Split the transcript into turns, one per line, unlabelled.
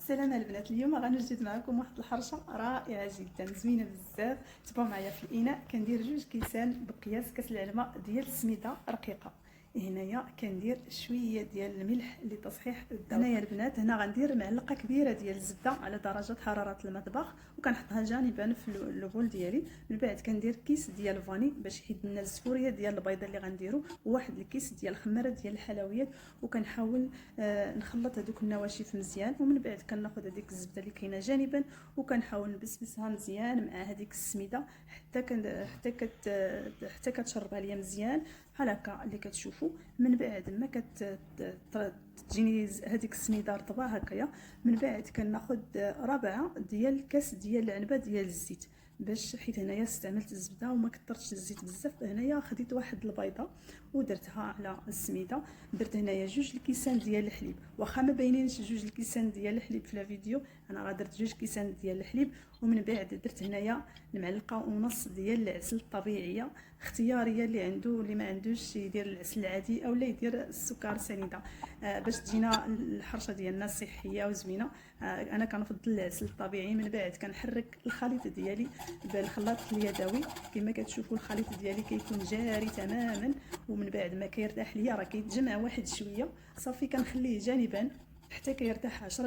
سلام البنات. اليوم غنوجد معكم واحد الحرشه رائعه جدا زوينه بزاف. تبعوا معايا في الاناء. كندير 2 كيسان بقياس كاس العلمه ديال السميده رقيقه. هنايا كندير شويه ديال الملح لتصحيح الذوق. هنايا البنات هنا غندير معلقه كبيره ديال الزبده على درجه حراره المطبخ وكنحطها جانبا في البول ديالي. من بعد كندير كيس ديال الفاني باش يحيد لنا الزفوريه ديال البيضه اللي غنديرو، وواحد الكيس ديال الخماره ديال الحلويات، وكنحاول نخلط هذوك النواشف مزيان. ومن بعد كناخذ هذيك الزبده اللي كاينه جانبا وكنحاول نبسبسها مزيان مع هذيك السميده حتى كتشربها ليا مزيان بحال هكا اللي كتشوفوا. من بعد ما تجيني هذيك السميده رطبه هكايا، من بعد كناخذ ربعه ديال الكاس ديال العنبه ديال الزيت، باش حيت هنايا استعملت الزبده وما كثرتش الزيت بزاف. هنايا خديت واحد البيضه ودرتها على السميده. درت هنايا 2 الكيسان ديال الحليب، واخا ما باينينش 2 الكيسان ديال الحليب في الفيديو، انا درت 2 كيسان ديال الحليب. ومن بعد درت هنايا 1.5 ديال العسل الطبيعيه اختياريه، اللي ما عندوش يدير العسل العادي او لا يدير السكر سنيده، باش تجينا الحرشه ديالنا صحيه وزوينه. انا كنفضل العسل الطبيعي. من بعد كنحرك الخليط ديالي بالخلاط اليدوي. كما كتشوفوا الخليط ديالي كيكون جاري تماما. ومن بعد ما كيرتاح ليا راه كيتجمع واحد شويه، صافي كنخليه جانبا حتى كيرتاح 10